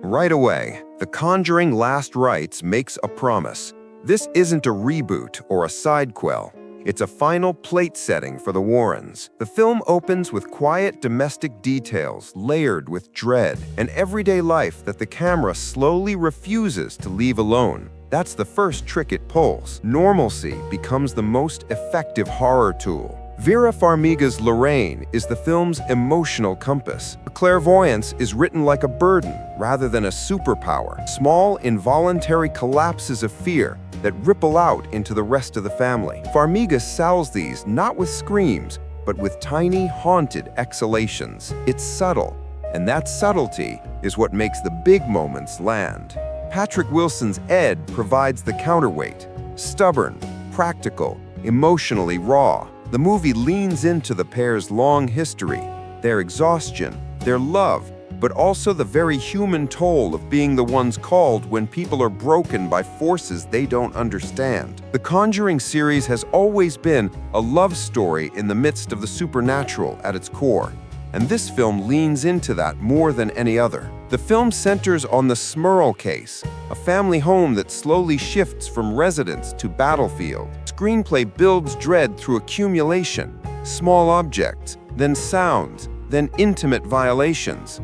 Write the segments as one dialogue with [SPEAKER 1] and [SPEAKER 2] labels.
[SPEAKER 1] Right away, The Conjuring Last Rites makes a promise. This isn't a reboot or a sidequel. It's a final plate setting for the Warrens. The film opens with quiet domestic details layered with dread and everyday life that the camera slowly refuses to leave alone. That's the first trick it pulls. Normalcy becomes the most effective horror tool. Vera Farmiga's Lorraine is the film's emotional compass. Her clairvoyance is written like a burden rather than a superpower. Small, involuntary collapses of fear that ripple out into the rest of the family. Farmiga sells these not with screams, but with tiny, haunted exhalations. It's subtle, and that subtlety is what makes the big moments land. Patrick Wilson's Ed provides the counterweight. Stubborn, practical, emotionally raw. The movie leans into the pair's long history, their exhaustion, their love, but also the very human toll of being the ones called when people are broken by forces they don't understand. The Conjuring series has always been a love story in the midst of the supernatural at its core, and this film leans into that more than any other. The film centers on the Smurl case, a family home that slowly shifts from residence to battlefield. Screenplay builds dread through accumulation, small objects, then sounds, then intimate violations.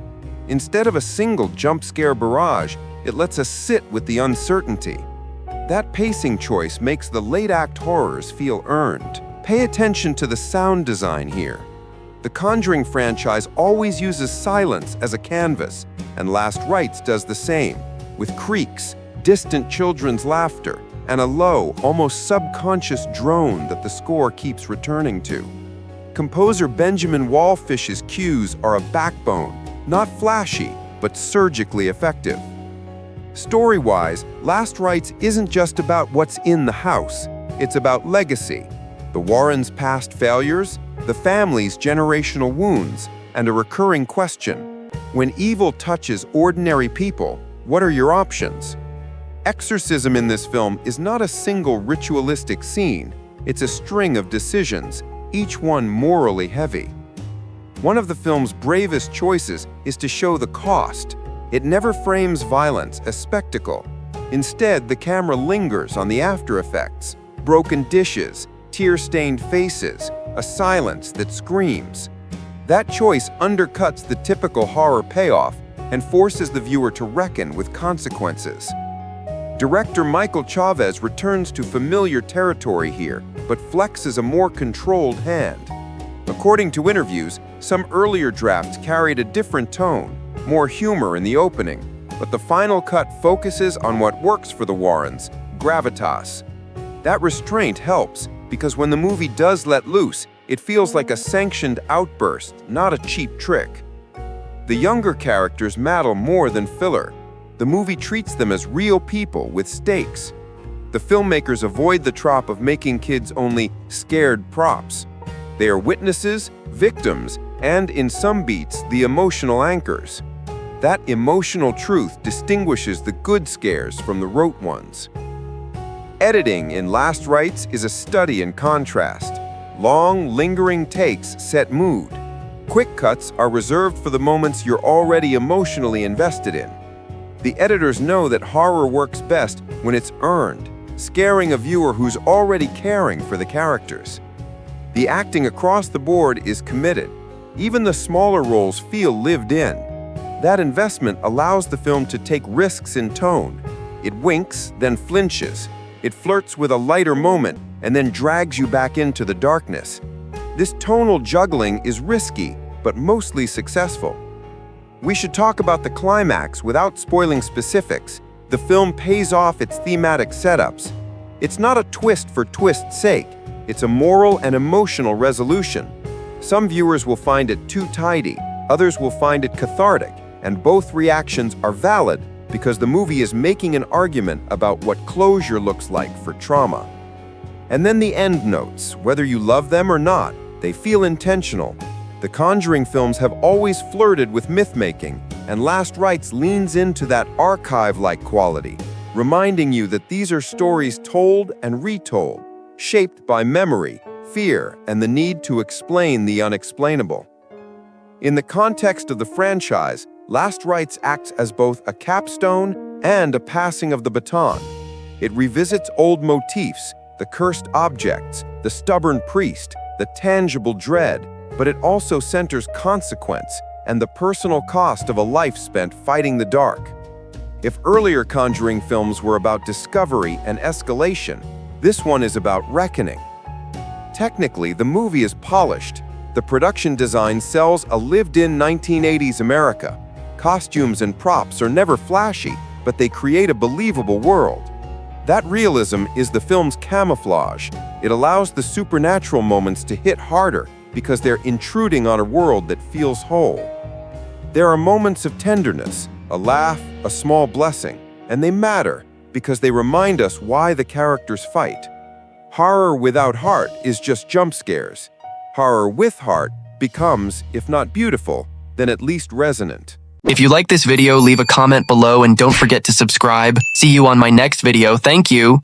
[SPEAKER 1] Instead of a single jump scare barrage, it lets us sit with the uncertainty. That pacing choice makes the late-act horrors feel earned. Pay attention to the sound design here. The Conjuring franchise always uses silence as a canvas, and Last Rites does the same, with creaks, distant children's laughter, and a low, almost subconscious drone that the score keeps returning to. Composer Benjamin Wallfish's cues are a backbone, not flashy, but surgically effective. Story-wise, Last Rites isn't just about what's in the house, it's about legacy. The Warrens' past failures, the family's generational wounds, and a recurring question. When evil touches ordinary people, what are your options? Exorcism in this film is not a single ritualistic scene, it's a string of decisions, each one morally heavy. One of the film's bravest choices is to show the cost. It never frames violence as spectacle. Instead, the camera lingers on the after effects, broken dishes, tear-stained faces, a silence that screams. That choice undercuts the typical horror payoff and forces the viewer to reckon with consequences. Director Michael Chavez returns to familiar territory here, but flexes a more controlled hand. According to interviews, some earlier drafts carried a different tone, more humor in the opening, but the final cut focuses on what works for the Warrens, gravitas. That restraint helps, because when the movie does let loose, it feels like a sanctioned outburst, not a cheap trick. The younger characters matter more than filler. The movie treats them as real people with stakes. The filmmakers avoid the trope of making kids only scared props. They are witnesses, victims, and in some beats, the emotional anchors. That emotional truth distinguishes the good scares from the rote ones. Editing in Last Rites is a study in contrast. Long, lingering takes set mood. Quick cuts are reserved for the moments you're already emotionally invested in. The editors know that horror works best when it's earned, scaring a viewer who's already caring for the characters. The acting across the board is committed. Even the smaller roles feel lived in. That investment allows the film to take risks in tone. It winks, then flinches. It flirts with a lighter moment, and then drags you back into the darkness. This tonal juggling is risky, but mostly successful. We should talk about the climax without spoiling specifics. The film pays off its thematic setups. It's not a twist for twist's sake. It's a moral and emotional resolution. Some viewers will find it too tidy, others will find it cathartic, and both reactions are valid because the movie is making an argument about what closure looks like for trauma. And then the end notes, whether you love them or not, they feel intentional. The Conjuring films have always flirted with myth-making, and Last Rites leans into that archive-like quality, reminding you that these are stories told and retold, shaped by memory, fear, and the need to explain the unexplainable. In the context of the franchise, Last Rites acts as both a capstone and a passing of the baton. It revisits old motifs, the cursed objects, the stubborn priest, the tangible dread, but it also centers consequence and the personal cost of a life spent fighting the dark. If earlier Conjuring films were about discovery and escalation, this one is about reckoning. Technically, the movie is polished. The production design sells a lived-in 1980s America. Costumes and props are never flashy, but they create a believable world. That realism is the film's camouflage. It allows the supernatural moments to hit harder because they're intruding on a world that feels whole. There are moments of tenderness, a laugh, a small blessing, and they matter because they remind us why the characters fight. Horror without heart is just jump scares. Horror with heart becomes, if not beautiful, then at least resonant.
[SPEAKER 2] If you like this video, leave a comment below and don't forget to subscribe. See you on my next video. Thank you.